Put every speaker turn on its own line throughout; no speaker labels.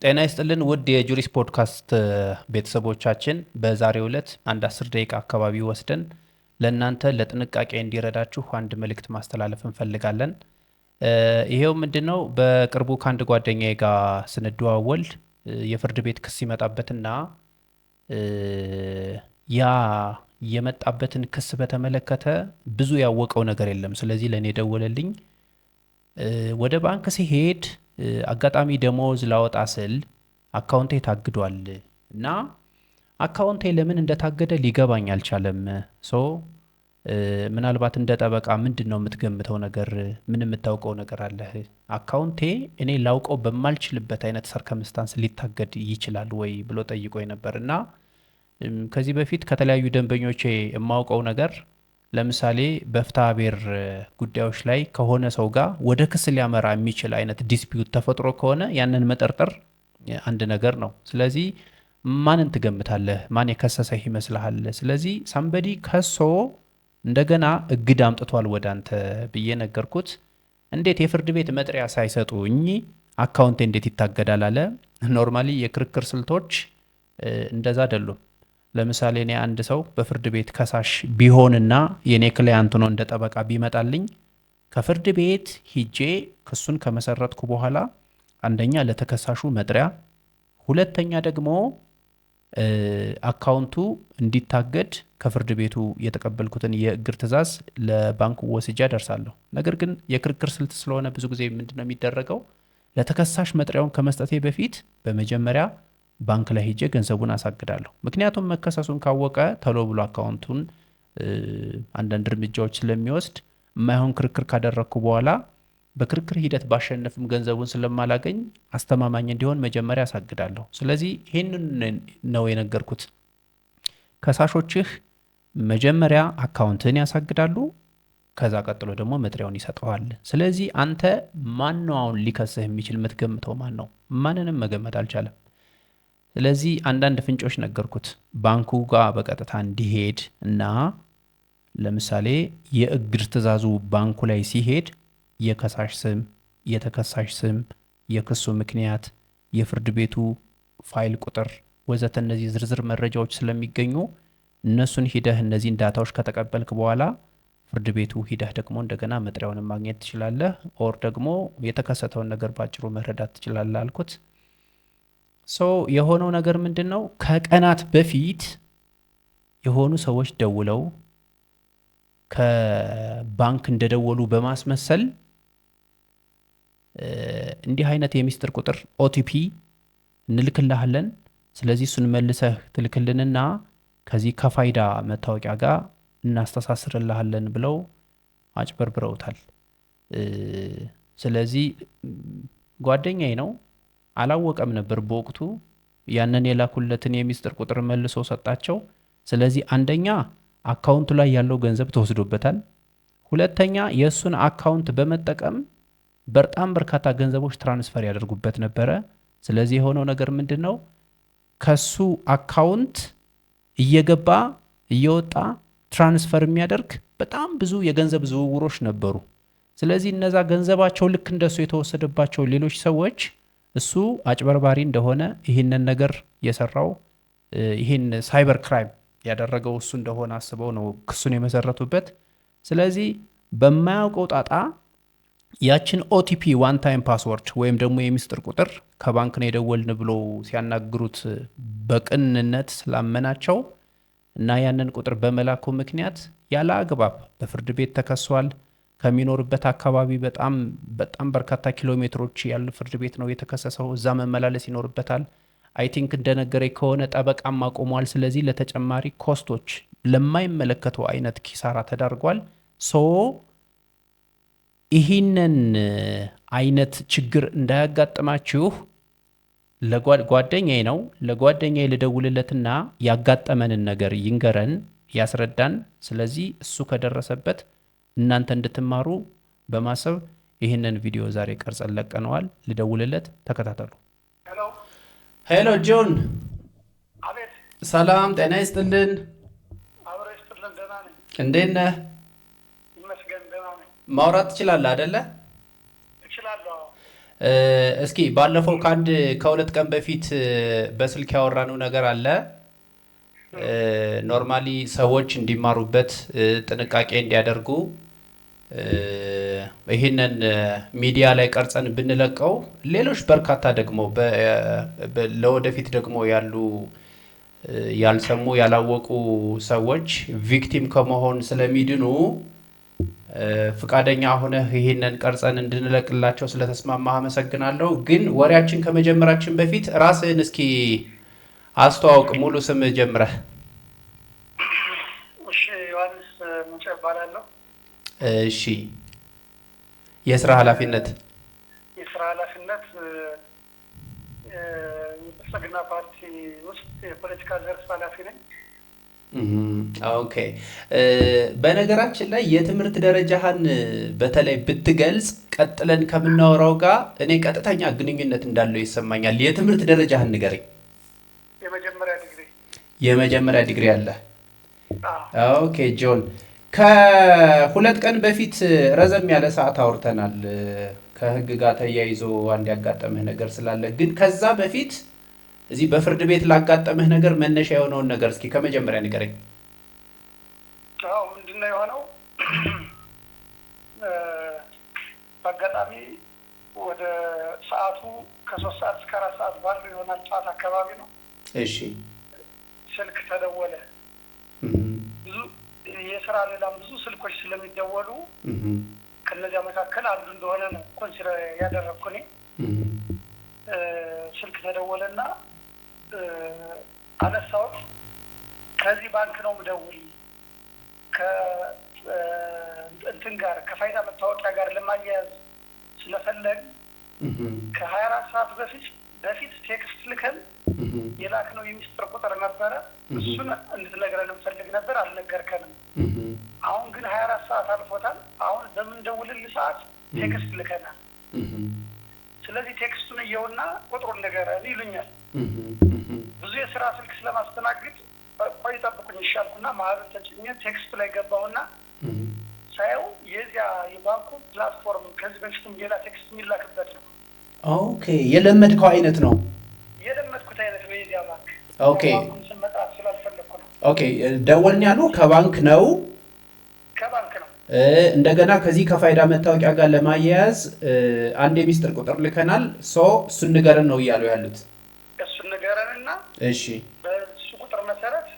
ጤና ይስጥልን ውድ የጁሪስ ፖድካስት ቤተሰቦቻችን፣ በዛሬው ዕለት አንድ 10 ደቂቃ አካባቢ ወስደን ለእናንተ ለጥንቃቄ እንዲረዳችሁ አንድ መልእክት ማስተላለፍ እንፈልጋለን። ይሄው ምንድነው? በቅርቡ ከአንድ ጓደኛዬ ጋር ስንደዋወል የፍርድ ቤት ክስ ይመጣበትና ያ የመጣበትን ክስ በተመለከተ ብዙ ያወቀው ነገር የለም። ስለዚህ ለእኔ ደወለልኝ። ወደ ባንክ ሲሄድ አጋጣሚ ደሞዝ ላወጣ ስል አካውንቴ ታግዷል እና አካውንቴ ለምን እንደታገደ ሊገባኝ አልቻለም። ምናልባት እንደ ጠበቃ ምንድን ነው የምትገምተው ነገር? ምን የምታውቀው ነገር አለህ? አካውንቴ እኔ ላውቀው በማልችልበት አይነት ሰርከምስታንስ ሊታገድ ይችላል ወይ ብሎ ጠይቆኝ ነበር እና ከዚህ በፊት ከተለያዩ ደንበኞቼ የማውቀው ነገር ለምሳሌ በፍትሐ ብሔር ጉዳዮች ላይ ከሆነ ሰው ጋር ወደ ክስ ሊያመራ የሚችል አይነት ዲስፒዩት ተፈጥሮ ከሆነ ያንን መጠርጠር አንድ ነገር ነው። ስለዚህ ማንን ትገምታለህ? ማን የከሰሰህ ይመስልሃል? ስለዚህ ሳምበዲ ከሶ እንደገና እግድ አምጥቷል ወደ አንተ ብዬ ነገርኩት። እንዴት የፍርድ ቤት መጥሪያ ሳይሰጡኝ አካውንቴ እንዴት ይታገዳል አለ። ኖርማሊ የክርክር ስልቶች እንደዛ አይደሉም። ለምሳሌ እኔ አንድ ሰው በፍርድ ቤት ከሳሽ ቢሆንና የኔ ክላያንት ነው እንደ ጠበቃ ቢመጣልኝ ከፍርድ ቤት ሂጄ ክሱን ከመሰረትኩ በኋላ አንደኛ ለተከሳሹ መጥሪያ፣ ሁለተኛ ደግሞ አካውንቱ እንዲታገድ ከፍርድ ቤቱ የተቀበልኩትን የእግር ትዕዛዝ ለባንኩ ወስጄ አደርሳለሁ። ነገር ግን የክርክር ስልት ስለሆነ ብዙ ጊዜ ምንድነው የሚደረገው? ለተከሳሽ መጥሪያውን ከመስጠቴ በፊት በመጀመሪያ ባንክ ላይ ሄጄ ገንዘቡን አሳግዳለሁ። ምክንያቱም መከሰሱን ካወቀ ተሎ ብሎ አካውንቱን አንዳንድ እርምጃዎች ስለሚወስድ የማይሆን ክርክር ካደረግኩ በኋላ በክርክር ሂደት ባሸነፍም ገንዘቡን ስለማላገኝ አስተማማኝ እንዲሆን መጀመሪያ አሳግዳለሁ። ስለዚህ ይህንን ነው የነገርኩት። ከሳሾችህ መጀመሪያ አካውንትን ያሳግዳሉ፣ ከዛ ቀጥሎ ደግሞ መጥሪያውን ይሰጠዋል። ስለዚህ አንተ ማን ነው አሁን ሊከስህ የሚችል? የምትገምተው ማን ነው? ማንንም መገመት አልቻለም። ስለዚህ አንዳንድ ፍንጮች ነገርኩት። ባንኩ ጋር በቀጥታ እንዲሄድ እና ለምሳሌ የእግድ ትዕዛዙ ባንኩ ላይ ሲሄድ የከሳሽ ስም፣ የተከሳሽ ስም፣ የክሱ ምክንያት፣ የፍርድ ቤቱ ፋይል ቁጥር ወዘተ እነዚህ ዝርዝር መረጃዎች ስለሚገኙ እነሱን ሂደህ እነዚህን ዳታዎች ከተቀበልክ በኋላ ፍርድ ቤቱ ሂደህ ደግሞ እንደገና መጥሪያውን ማግኘት ትችላለህ። ኦር ደግሞ የተከሰተውን ነገር ባጭሩ መረዳት ትችላለህ አልኩት። የሆነው ነገር ምንድን ነው? ከቀናት በፊት የሆኑ ሰዎች ደውለው ከባንክ እንደደወሉ በማስመሰል እንዲህ አይነት የሚስጥር ቁጥር ኦቲፒ እንልክልሃለን፣ ስለዚህ እሱን መልሰህ ትልክልንና ከዚህ ከፋይዳ መታወቂያ ጋር እናስተሳስርልሃለን ብለው አጭበርብረውታል። ስለዚህ ጓደኛዬ ነው፣ አላወቀም ነበር በወቅቱ። ያንን የላኩለትን የሚስጥር ቁጥር መልሶ ሰጣቸው። ስለዚህ አንደኛ አካውንቱ ላይ ያለው ገንዘብ ተወስዶበታል። ሁለተኛ የእሱን አካውንት በመጠቀም በጣም በርካታ ገንዘቦች ትራንስፈር ያደርጉበት ነበረ። ስለዚህ የሆነው ነገር ምንድን ነው? ከሱ አካውንት እየገባ እየወጣ ትራንስፈር የሚያደርግ በጣም ብዙ የገንዘብ ዝውውሮች ነበሩ። ስለዚህ እነዛ ገንዘባቸው ልክ እንደሱ የተወሰደባቸው ሌሎች ሰዎች እሱ አጭበርባሪ እንደሆነ ይህንን ነገር የሰራው ይህን ሳይበር ክራይም ያደረገው እሱ እንደሆነ አስበው ነው ክሱን የመሰረቱበት። ስለዚህ በማያውቀው ጣጣ ያችን ኦቲፒ ዋን ታይም ፓስወርድ ወይም ደግሞ የሚስጥር ቁጥር ከባንክ ነው የደወልን ብሎ ሲያናግሩት በቅንነት ስላመናቸው እና ያንን ቁጥር በመላኩ ምክንያት ያለ አግባብ በፍርድ ቤት ተከሷል። ከሚኖርበት አካባቢ በጣም በርካታ ኪሎ ሜትሮች ያሉ ፍርድ ቤት ነው የተከሰሰው። እዛ መመላለስ ይኖርበታል። አይ ቲንክ እንደነገረኝ ከሆነ ጠበቃም አቆሟል። ስለዚህ ለተጨማሪ ኮስቶች ለማይመለከተው አይነት ኪሳራ ተዳርጓል። ይህንን አይነት ችግር እንዳያጋጥማችሁ ለጓደኛዬ ነው ለጓደኛዬ ልደውልለትና ያጋጠመንን ነገር ይንገረን፣ ያስረዳን። ስለዚህ እሱ ከደረሰበት እናንተ እንድትማሩ በማሰብ ይህንን ቪዲዮ ዛሬ ቀርጸን ለቀነዋል። ልደውልለት፣ ተከታተሉ። ሄሎ ጆን።
አቤት።
ሰላም ጤና ይስጥልን።
አብረ ይስጥልን። ደህና ነኝ።
እንዴት ነህ?
ይመስገን ደህና ነኝ።
ማውራት ትችላለህ አይደለ?
እችላለሁ።
እስኪ ባለፈው ከሁለት ቀን በፊት በስልክ ያወራነው ነገር አለ። ኖርማሊ ሰዎች እንዲማሩበት ጥንቃቄ እንዲያደርጉ ይህንን ሚዲያ ላይ ቀርጸን ብንለቀው ሌሎች በርካታ ደግሞ ለወደፊት ደግሞ ያሉ ያልሰሙ ያላወቁ ሰዎች ቪክቲም ከመሆን ስለሚድኑ ፍቃደኛ ሆነህ ይህንን ቀርጸን እንድንለቅላቸው ስለተስማማህ አመሰግናለሁ። ግን ወሬያችን ከመጀመራችን በፊት ራስህን እስኪ አስተዋውቅ፣ ሙሉ ስምህ ጀምረህ።
እሺ፣ ዮሐንስ ሙጬ እባላለሁ።
እሺ፣ የስራ ኃላፊነት
የብልጽግና ፓርቲ ውስጥ የፖለቲካ ዘርፍ ኃላፊ ነኝ።
ኦኬ። በነገራችን ላይ የትምህርት ደረጃህን በተለይ ብትገልጽ ቀጥለን ከምናወራው ጋር እኔ ቀጥተኛ ግንኙነት እንዳለው ይሰማኛል። የትምህርት ደረጃህን ንገረኝ። የመጀመሪያ ዲግሪ አለ። ኦኬ ጆን፣ ከሁለት ቀን በፊት ረዘም ያለ ሰዓት አውርተናል። ከህግ ጋር ተያይዞ አንድ ያጋጠመህ ነገር ስላለ፣ ግን ከዛ በፊት እዚህ በፍርድ ቤት ላጋጠመህ ነገር መነሻ የሆነውን ነገር እስኪ ከመጀመሪያ ንገረኝ።
ምንድነው የሆነው? በአጋጣሚ ወደ ሰዓቱ ከ3 ሰዓት እስከ 4 ሰዓት ባለው ይሆናል፣ ጠዋት አካባቢ ነው።
እሺ፣
ስልክ ተደወለ። ብዙ የስራ ሌላም ብዙ ስልኮች ስለሚደወሉ ከነዚያ መካከል አንዱ እንደሆነ ነው ኮንሲደር ያደረኩኝ። ስልክ ተደወለና አነሳሁት። ከዚህ ባንክ ነው የምደውል፣ ከእንትን ጋር ከፋይዳ መታወቂያ ጋር ለማያያዝ ስለፈለግ ከ24 ሰዓት በፊት ቴክስት ልከን የላክነው የሚስጥር ቁጥር ነበረ። እሱን እንድትነግረን እንፈልግ ነበር፣ አልነገርከንም። አሁን ግን 24 ሰዓት አልፎታል። አሁን በምንደውልልህ ሰዓት ቴክስት ልከናል። ስለዚህ ቴክስቱን እየውና ቁጥሩን ንገረን ይሉኛል። ብዙ የስራ ስልክ ስለማስተናግድ ቆይ ጠብቁኝ ይሻልኩና ማህበን ተጭኜ ቴክስቱ ላይ ገባሁና ሳየው የዚያ የባንኩ ፕላትፎርም ከዚህ በፊትም ሌላ ቴክስት የሚላክበት ነው።
ኦኬ፣ የለመድከው አይነት ነው።
የለመድኩት አይነት ነው የዚያ ባንክ።
ኦኬ፣
ባንኩን ስንመጣት ስላልፈለግኩ ነው።
ኦኬ፣ ደወልን ያሉ ከባንክ ነው።
ከባንክ ነው።
እንደገና ከዚህ ከፋይዳ መታወቂያ ጋር ለማያያዝ አንድ የሚስጥር ቁጥር ልከናል። እሱን ንገረን ነው እያሉ ያሉት።
እሱን ንገረንና
እሺ፣
በሱ ቁጥር መሰረት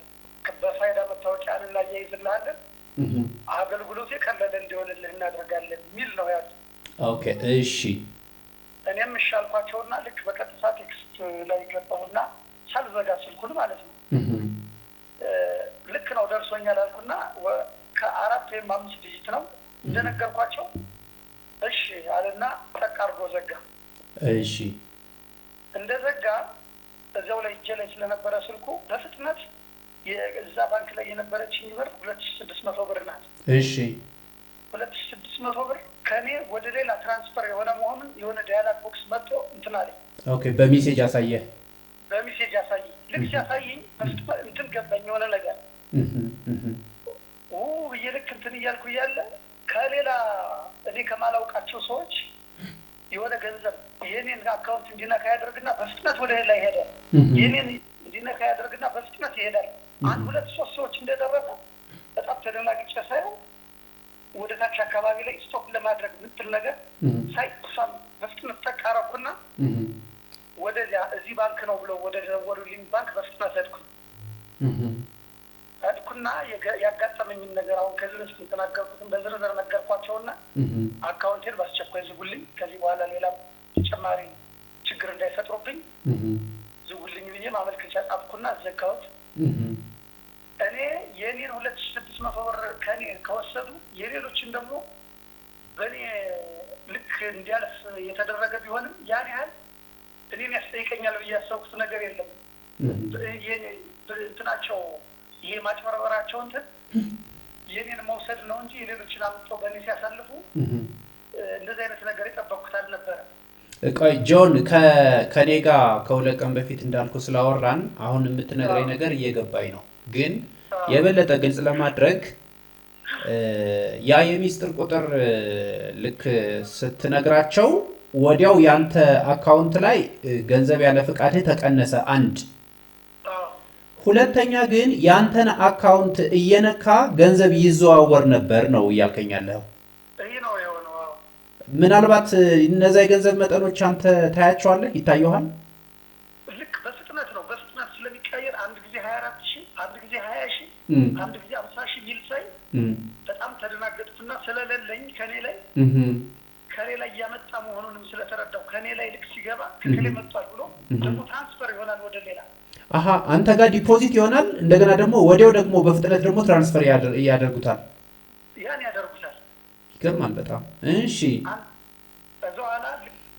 በፋይዳ መታወቂያ እናያይዝልሃለን፣ አገልግሎቱ የቀለለ እንዲሆንልህ እናደርጋለን የሚል ነው ያሉት።
ኦኬ፣ እሺ።
እኔም እሻልኳቸውና ልክ በቀጥታ ቴክስት ላይ ገባሁና ሳልዘጋ ስልኩን ማለት ነው ልክ ነው ደርሶኛል አልኩና ከ4 ወይም 5 ዲጂት ነው እንደነገርኳቸው። እሺ አለና ጠቅ አድርጎ ዘጋ።
እሺ፣
እንደዘጋ እዚያው ላይ እጄ ላይ ስለነበረ ስልኩ በፍጥነት የዛ ባንክ ላይ የነበረችኝ ብር 2600 ብር ናት።
እሺ፣
2600 ብር ከኔ ወደ ሌላ ትራንስፈር የሆነ መሆኑን የሆነ ዳያላግ ቦክስ መጥቶ እንትን አለኝ።
ኦኬ፣ በሜሴጅ አሳየ።
በሜሴጅ አሳየኝ። ልክ ሲያሳየኝ እንትን ገባኝ የሆነ ነገር ብዬ ልክ እንትን እያልኩ እያለ ከሌላ እኔ ከማላውቃቸው ሰዎች የሆነ ገንዘብ የኔን አካውንት እንዲነካ ያደርግና በፍጥነት ወደ ሌላ ይሄዳል። የኔን እንዲነካ ያደርግና በፍጥነት ይሄዳል። 1 2 3 ሰዎች እንደደረሰ በጣም ተደናግጬ ሳይሆን ወደ ታች አካባቢ ላይ ስቶፕ ለማድረግ ምትል ነገር ሳይ እሷን በፍጥነት ተቃረኩና ወደዚያ እዚህ ባንክ ነው ብለው ወደ ደወሉልኝ ባንክ በፍጥነት ሄድኩና ያጋጠመኝን ነገር አሁን ከዚህ በፊት የተናገርኩትን በዝርዝር ነገርኳቸውና አካውንቴን በአስቸኳይ ዝጉልኝ፣ ከዚህ በኋላ ሌላ ተጨማሪ ችግር እንዳይፈጥሩብኝ ዝጉልኝ ብዬ ማመልከቻ ጻፍኩና ዘጋሁት። እኔ የኔን 2600 ብር ከኔ ከወሰዱ የሌሎችን ደግሞ በእኔ ልክ እንዲያልፍ የተደረገ ቢሆንም ያን ያህል እኔን ያስጠይቀኛል ብዬ ያሰብኩት ነገር የለም። እንትናቸው ይሄ ማጭበርበራቸው እንትን የኔን መውሰድ ነው እንጂ የሌሎችን አምጥተው በእኔ ሲያሳልፉ እንደዚህ አይነት ነገር የጠበቅኩት አልነበረም።
ቆይ ጆን፣ ከኔ ጋር ከሁለት ቀን በፊት እንዳልኩ ስላወራን አሁን የምትነግረኝ ነገር እየገባኝ ነው። ግን የበለጠ ግልጽ ለማድረግ ያ የሚስጥር ቁጥር ልክ ስትነግራቸው ወዲያው ያንተ አካውንት ላይ ገንዘብ ያለ ፍቃድህ ተቀነሰ። አንድ ሁለተኛ ግን ያንተን አካውንት እየነካ ገንዘብ ይዘዋወር ነበር ነው እያልከኝ ያለኸው? ምናልባት እነዛ የገንዘብ መጠኖች አንተ ታያቸዋለህ? ይታየዋል?
ልክ በፍጥነት ነው። በፍጥነት ስለሚቀየር አንድ ጊዜ 24,000 አንድ ጊዜ 20,000 አንድ ጊዜ 50,000 ይል ሳይ በጣም ተደናገጥኩና ስለሌለኝ ከኔ ላይ እያመጣ መሆኑንም ስለተረዳው ከኔ ላይ ልክ ሲገባ ከኔ መጥቷል ብሎ ደግሞ ትራንስፈር ይሆናል ወደ ሌላ።
አንተ ጋር ዲፖዚት ይሆናል። እንደገና ደግሞ ወዲያው ደግሞ በፍጥነት ደግሞ ትራንስፈር ያደርጉታል።
ያን ያደርጉታል።
ይገርማል በጣም። እሺ
ከዛ በኋላ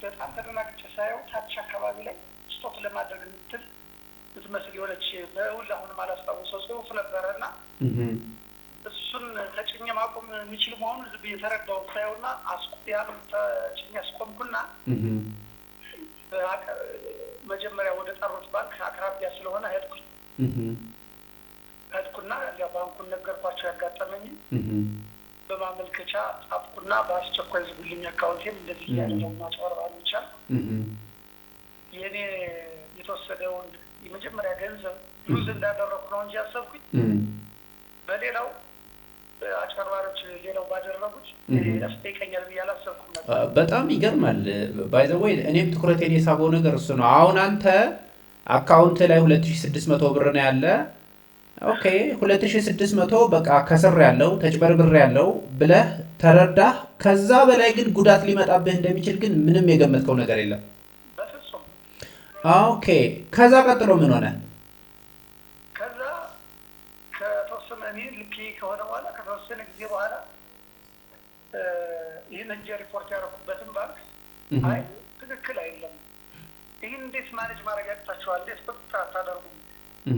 በጣም ተደናግጬ ሳየው ታች አካባቢ ላይ ስቶፕ ለማድረግ የምትመስል የሆነች በውል አሁንም አላስታውሰው ጽሑፍ ነበረና እሱን ተጭኜ ማቆም የሚችል መሆኑን ዝም ብዬ ተረዳሁት። ሳየውና ያን ተጭኜ አስቆምኩና መጀመሪያ ወደ ጠሩት ባንክ አቅራቢያ ስለሆነ ሄድኩና ባንኩን ነገርኳቸው ያጋጠመኝ በማመልከቻ ጻፍኩና በአስቸኳይ ዝጉልኝ አካውንቴን እንደዚህ ያለው ማጭበርበር ይቻል የኔ የተወሰደውን የመጀመሪያ ገንዘብ ሉዝ እንዳደረኩ ነው እንጂ ያሰብኩኝ በሌላው አጭበርባሪዎች ሌላው ባደረጉት ያስጠይቀኛል ብዬ አላሰብኩም ነበር።
በጣም ይገርማል። ባይ ዘ ዌይ እኔም ትኩረቴን የሳበው ነገር እሱ ነው። አሁን አንተ አካውንት ላይ 2600 ብር ነው ያለ። ኦኬ 2600 በቃ ከስር ያለው ተጭበርብር ያለው ብለህ ተረዳህ። ከዛ በላይ ግን ጉዳት ሊመጣብህ እንደሚችል ግን ምንም የገመትከው ነገር የለም?
በፍጹም።
ኦኬ ከዛ ቀጥሎ ምን ሆነ?
ከዛ ከተወሰነ ልክ ከሆነ በኋላ ከተወሰነ ጊዜ በኋላ ይህን እንጂ ሪፖርት ያደረኩበትን ባንክ አይ ትክክል አይደለም፣ ይህን እንዴት ማኔጅ ማድረግ ያቅታችኋል? እንዴት ቁጥጥር አታደርጉም?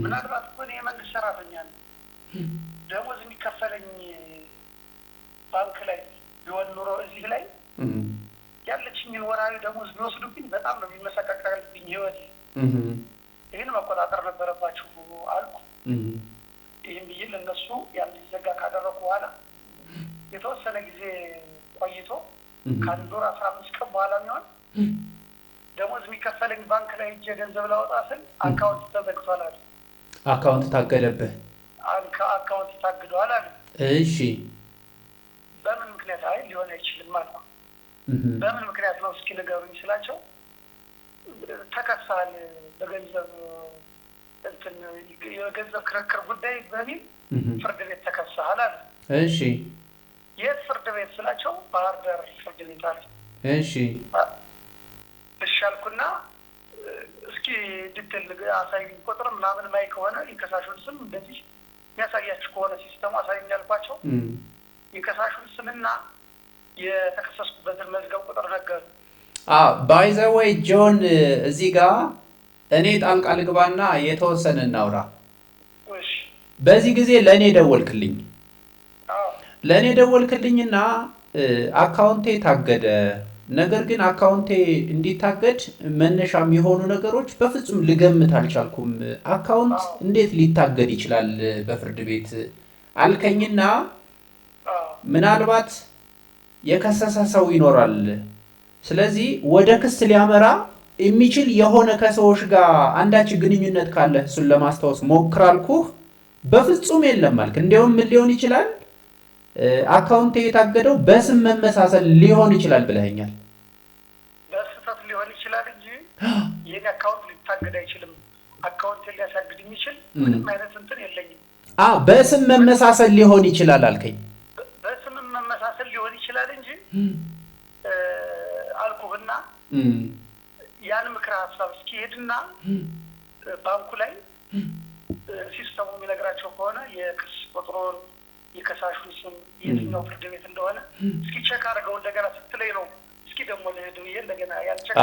ምናልባት እኮ እኔ የመንግስት ሰራተኛ ነኝ፣ ደሞዝ የሚከፈለኝ ባንክ ላይ ቢሆን ኑሮ እዚህ ላይ ያለችኝን ወራዊ ደሞዝ ቢወስዱብኝ በጣም ነው የሚመሰቃቀልብኝ ህይወት። ይህን መቆጣጠር ነበረባችሁ አልኩ። ይህን ብዬ ለእነሱ ያን ሊዘጋ ካደረኩ በኋላ የተወሰነ ጊዜ ቆይቶ ከአንድ ወር 15 ቀን በኋላ የሚሆን ደሞዝ የሚከፈለኝ ባንክ ላይ እጄ ገንዘብ ላወጣ ስል አካውንት ተዘግቷል አለ።
አካውንት ታገደብህ?
አካውንት ታግዷል አለ።
እሺ
በምን ምክንያት? አይ ሊሆን አይችልም ማለት ነው። በምን ምክንያት ነው እስኪ ንገሩኝ ስላቸው ተከሳል በገንዘብ የገንዘብ ክርክር ጉዳይ በሚል ፍርድ ቤት ተከሳል አለ።
እሺ
የት ፍርድ ቤት ስላቸው ባህር ዳር ፍርድ ቤት አለ።
እሺ
እሺ አልኩና እስኪ ዲቴል አሳዩኝ፣ ቁጥር ምናምን ማይ ከሆነ የከሳሹን ስም እንደዚህ የሚያሳያችሁ ከሆነ ሲስተሙ አሳዩኝ አልኳቸው። የከሳሹን ስምና የተከሰስኩበትን መዝገብ ቁጥር ነገሩ።
ባይ ዘ ዌይ ጆን እዚህ ጋር እኔ ጣልቃ ልግባና የተወሰነ እናውራ። በዚህ ጊዜ ለእኔ ደወልክልኝና አካውንቴ ታገደ። ነገር ግን አካውንቴ እንዲታገድ መነሻ የሚሆኑ ነገሮች በፍጹም ልገምት አልቻልኩም። አካውንት እንዴት ሊታገድ ይችላል በፍርድ ቤት አልከኝና ምናልባት የከሰሰ ሰው ይኖራል፣ ስለዚህ ወደ ክስ ሊያመራ የሚችል የሆነ ከሰዎች ጋር አንዳች ግንኙነት ካለ እሱን ለማስታወስ ሞክራልኩህ። በፍጹም የለም አልክ። እንዲያውም ምን ሊሆን ይችላል አካውንቴ የታገደው በስም መመሳሰል ሊሆን ይችላል ብለኸኛል።
በስህተት ሊሆን ይችላል እንጂ የኔ አካውንት ሊታገድ አይችልም። አካውንት ሊያሳግድ የሚችል ምንም አይነት እንትን የለኝም።
በስም መመሳሰል ሊሆን ይችላል አልከኝ።
በስም መመሳሰል ሊሆን ይችላል እንጂ አልኩህና ያን ምክረ ሀሳብ እስኪሄድና ባንኩ ላይ ሲስተሙ የሚነግራቸው ከሆነ የክስ ቁጥሩን የከሳሹን ስም የትኛው ፍርድ ቤት እንደሆነ እስኪ ቼክ አድርገው እንደገና ስትለኝ ነው እስኪ ደግሞ ልሄድ ብዬ እንደገና ያልቸክ።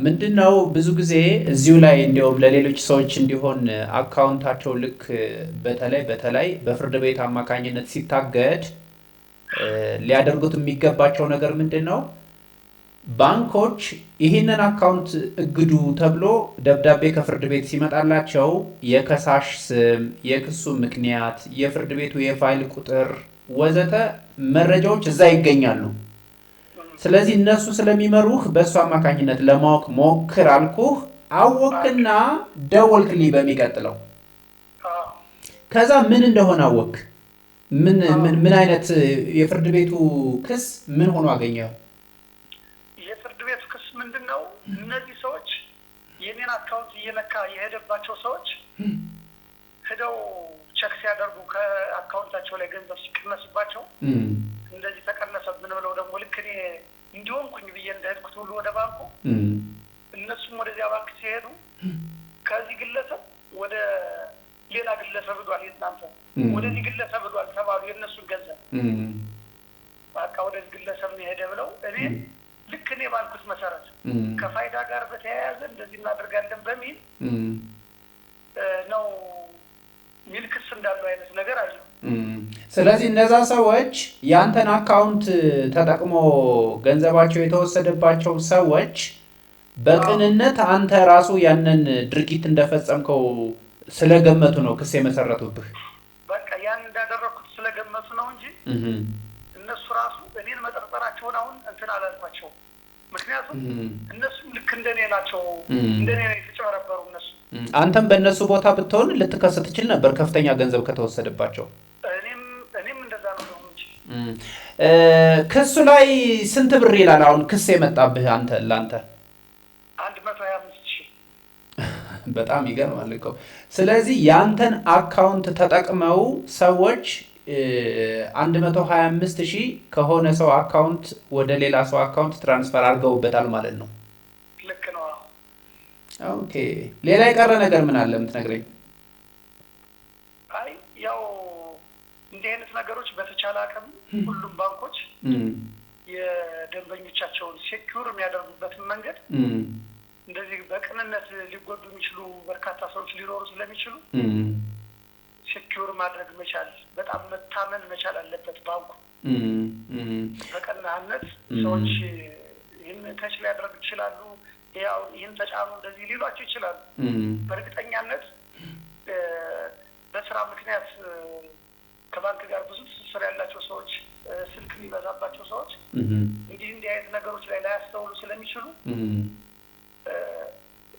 ምንድነው ብዙ ጊዜ እዚሁ ላይ እንዲያውም ለሌሎች ሰዎች እንዲሆን አካውንታቸው ልክ በተለይ በፍርድ ቤት አማካኝነት ሲታገድ ሊያደርጉት የሚገባቸው ነገር ምንድን ነው? ባንኮች ይህንን አካውንት እግዱ ተብሎ ደብዳቤ ከፍርድ ቤት ሲመጣላቸው የከሳሽ ስም፣ የክሱ ምክንያት፣ የፍርድ ቤቱ የፋይል ቁጥር ወዘተ መረጃዎች እዛ ይገኛሉ። ስለዚህ እነሱ ስለሚመሩህ በእሱ አማካኝነት ለማወቅ ሞክር አልኩህ። አወክና ደወልክልኝ በሚቀጥለው። ከዛ ምን እንደሆነ አወክ? ምን አይነት የፍርድ ቤቱ ክስ ምን ሆኖ አገኘው?
የፍርድ ቤቱ ክስ ምንድን ነው? እነዚህ ሰዎች የኔን አካውንት እየነካ የሄደባቸው ሰዎች ሄደው ቸክ ሲያደርጉ ከአካውንታቸው ላይ ገንዘብ ሲቀነስባቸው እንደዚህ ተቀነሰብን ብለው ደግሞ ልክ እኔ እንዲሆንኩኝ ብዬ እንደሄድኩት ሁሉ ወደ ባንኩ እነሱም ወደዚያ ባንክ ሲሄዱ ከዚህ ግለሰብ ወደ ሌላ ግለሰብ ሄዷል፣ እናንተ ወደዚህ ግለሰብ ሄዷል ተባሉ። የእነሱን ገንዘብ በቃ ወደዚህ ግለሰብ ነው ሄደ ብለው እኔ ልክ እኔ ባልኩት መሰረት ከፋይዳ ጋር በተያያዘ እንደዚህ እናደርጋለን በሚል ነው ሚል ክስ እንዳለው አይነት ነገር አለ።
ስለዚህ እነዛ ሰዎች ያንተን አካውንት ተጠቅሞ ገንዘባቸው የተወሰደባቸው ሰዎች በቅንነት አንተ ራሱ ያንን ድርጊት እንደፈጸምከው ስለገመቱ ነው ክስ የመሰረቱብህ።
በቃ ያን እንዳደረኩት ስለገመቱ ነው እንጂ እነሱ ራሱ እኔን መጠርጠራቸውን አሁን እንትን አላልኳቸው። ምክንያቱም እነሱም ልክ እንደኔ ናቸው፣ እንደኔ ነው የተጨበረበሩ እነሱ።
አንተም በእነሱ ቦታ ብትሆን ልትከስ ትችል ነበር ከፍተኛ ገንዘብ ከተወሰደባቸው።
እኔም እንደዛ ነው እንጂ
ክሱ ላይ ስንት ብር ይላል አሁን ክስ የመጣብህ ለአንተ?
125,000።
በጣም ይገርማል እኮ። ስለዚህ ያንተን አካውንት ተጠቅመው ሰዎች 125,000 ከሆነ ሰው አካውንት ወደ ሌላ ሰው አካውንት ትራንስፈር አድርገውበታል ማለት ነው።
ልክ ነው።
ኦኬ። ሌላ የቀረ ነገር ምን አለ የምትነግረኝ?
አይ ያው እንዲህ አይነት ነገሮች በተቻለ አቅም ሁሉም ባንኮች የደንበኞቻቸውን ሴኩር የሚያደርጉበትን መንገድ እንደዚህ በቅንነት ሊጎዱ የሚችሉ በርካታ ሰዎች ሊኖሩ ስለሚችሉ ሴኩር ማድረግ መቻል፣ በጣም መታመን መቻል አለበት ባንኩ። በቀናነት ሰዎች ይህን ተች ሊያደርግ ይችላሉ፣ ያው ይህን ተጫኑ እንደዚህ ሊሏቸው ይችላሉ። በእርግጠኛነት በስራ ምክንያት ከባንክ ጋር ብዙ ትስስር ያላቸው ሰዎች፣ ስልክ የሚበዛባቸው ሰዎች እንዲህ አይነት ነገሮች ላይ ላያስተውሉ ስለሚችሉ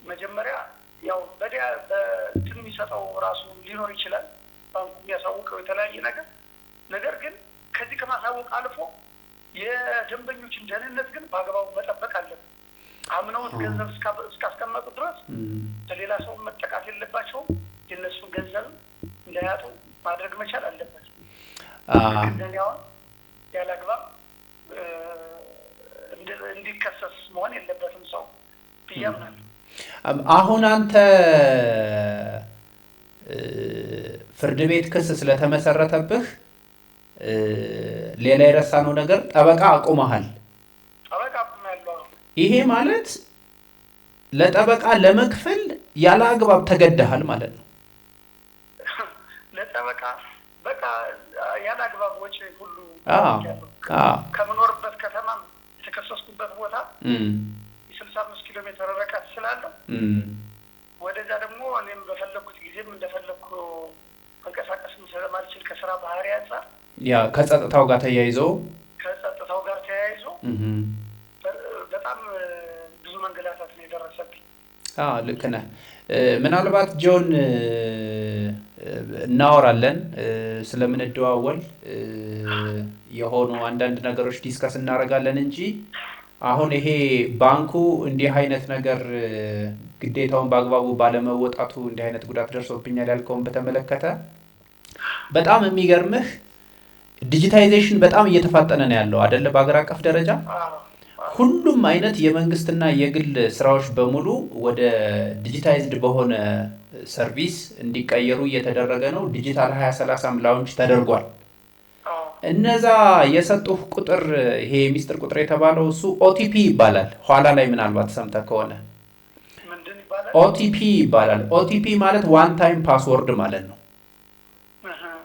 መጀመሪያ ያው በእንትን የሚሰጠው ራሱ ሊኖር ይችላል ባንኩ የሚያሳውቀው የተለያየ ነገር ግን ከዚህ ከማሳወቅ አልፎ የደንበኞችን ደህንነት ግን በአግባቡ መጠበቅ አለበት። አምነውት ገንዘብ እስካስቀመጡ ድረስ ለሌላ ሰው መጠቃት የለባቸውም። የእነሱን ገንዘብ እንዳያጡ ማድረግ መቻል አለበት። እንደኛው ያለ አግባብ እንዲከሰስ መሆን የለበትም ሰው ብያምናለሁ።
አሁን አንተ ፍርድ ቤት ክስ ስለተመሰረተብህ ሌላ የረሳነው ነገር ጠበቃ አቁመሃል።
ጠበቃ አቁሜያለሁ።
ይሄ ማለት ለጠበቃ ለመክፈል ያለ አግባብ ተገደሃል ማለት ነው።
ለጠበቃ በቃ ያለ አግባብ ወጪ ሁሉ ከምኖርበት ከተማም የተከሰስኩበት ቦታ 65 ኪሎ ሜትር ርቀት ስላለው ወደዛ ደግሞ እኔም በፈለኩት ጊዜም እንደፈለኩ መንቀሳቀስ ስለማልችል ከስራ ባህሪ አንፃር
ያ ከጸጥታው ጋር ተያይዞ
በጣም ብዙ መንገላታት ነው የደረሰብኝ።
ልክ ነህ። ምናልባት ጆን እናወራለን ስለምንደዋወል የሆኑ አንዳንድ ነገሮች ዲስከስ እናደርጋለን እንጂ አሁን ይሄ ባንኩ እንዲህ አይነት ነገር ግዴታውን በአግባቡ ባለመወጣቱ እንዲህ አይነት ጉዳት ደርሶብኛል ያልከውን በተመለከተ በጣም የሚገርምህ ዲጂታይዜሽን በጣም እየተፋጠነ ነው ያለው አይደለ? በአገር አቀፍ ደረጃ ሁሉም አይነት የመንግስትና የግል ስራዎች በሙሉ ወደ ዲጂታይዝድ በሆነ ሰርቪስ እንዲቀየሩ እየተደረገ ነው። ዲጂታል 2030 ላውንች ተደርጓል። እነዛ የሰጡህ ቁጥር ይሄ ሚስጥር ቁጥር የተባለው እሱ ኦቲፒ ይባላል። ኋላ ላይ ምናልባት ሰምተህ ከሆነ ኦቲፒ ይባላል። ኦቲፒ ማለት ዋን ታይም ፓስወርድ ማለት ነው።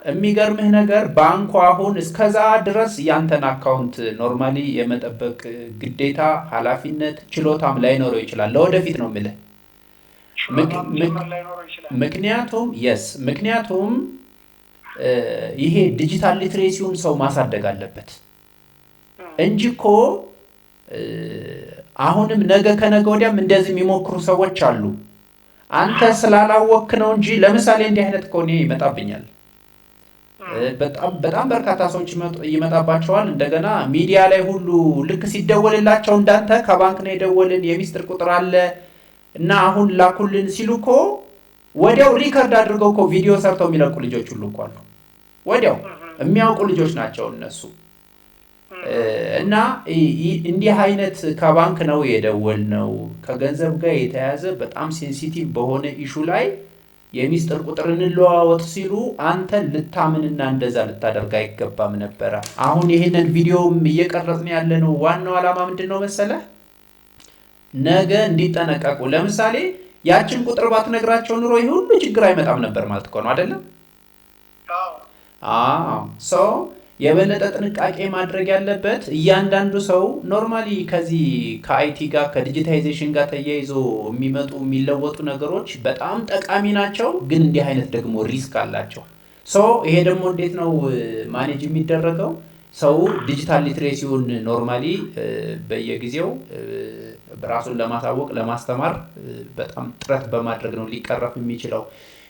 የሚገርምህ ነገር ባንኩ አሁን እስከዛ ድረስ ያንተን አካውንት ኖርማሊ የመጠበቅ ግዴታ፣ ኃላፊነት፣ ችሎታም ላይኖረው ይችላል። ለወደፊት ነው የምልህ። ምክንያቱም ይሄ ዲጂታል ሊትሬሲውን ሰው ማሳደግ አለበት እንጂ እኮ አሁንም ነገ ከነገ ወዲያም እንደዚህ የሚሞክሩ ሰዎች አሉ። አንተ ስላላወክ ነው እንጂ ለምሳሌ እንዲህ አይነት ከሆነ ይመጣብኛል። በጣም በርካታ ሰዎች ይመጣባቸዋል። እንደገና ሚዲያ ላይ ሁሉ ልክ ሲደወልላቸው እንዳንተ ከባንክ ነው የደወልን የሚስጥር ቁጥር አለ እና አሁን ላኩልን ሲሉ እኮ ወዲያው ሪከርድ አድርገው እኮ ቪዲዮ ሰርተው የሚለቁ ልጆች ሁሉ እኮ አሉ። ወዲያው የሚያውቁ ልጆች ናቸው እነሱ። እና እንዲህ አይነት ከባንክ ነው የደወልነው ከገንዘብ ጋር የተያዘ በጣም ሴንሲቲቭ በሆነ ኢሹ ላይ የሚስጥር ቁጥር እንለዋወጥ ሲሉ አንተ ልታምንና እንደዛ ልታደርግ አይገባም ነበረ። አሁን ይሄንን ቪዲዮም እየቀረጽን ያለነው ዋናው ዓላማ ምንድነው መሰለህ? ነገ እንዲጠነቀቁ። ለምሳሌ ያችን ቁጥር ባትነግራቸው ኑሮ ይሄ ሁሉ ችግር አይመጣም ነበር ማለት እኮ ነው አይደለም? ሰው የበለጠ ጥንቃቄ ማድረግ ያለበት እያንዳንዱ ሰው ኖርማሊ ከዚህ ከአይቲ ጋር ከዲጂታይዜሽን ጋር ተያይዞ የሚመጡ የሚለወጡ ነገሮች በጣም ጠቃሚ ናቸው፣ ግን እንዲህ አይነት ደግሞ ሪስክ አላቸው። ይሄ ደግሞ እንዴት ነው ማኔጅ የሚደረገው? ሰው ዲጂታል ሊትሬሲውን ኖርማሊ በየጊዜው ራሱን ለማሳወቅ ለማስተማር በጣም ጥረት በማድረግ ነው ሊቀረፍ የሚችለው።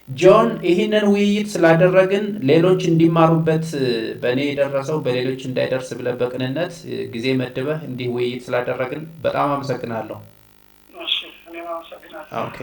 ጆን ይህንን ውይይት ስላደረግን ሌሎች እንዲማሩበት በእኔ የደረሰው በሌሎች እንዳይደርስ ብለህ በቅንነት ጊዜ መድበህ እንዲህ ውይይት ስላደረግን በጣም አመሰግናለሁ።
እሺ፣ እኔም አመሰግናለሁ።
ኦኬ።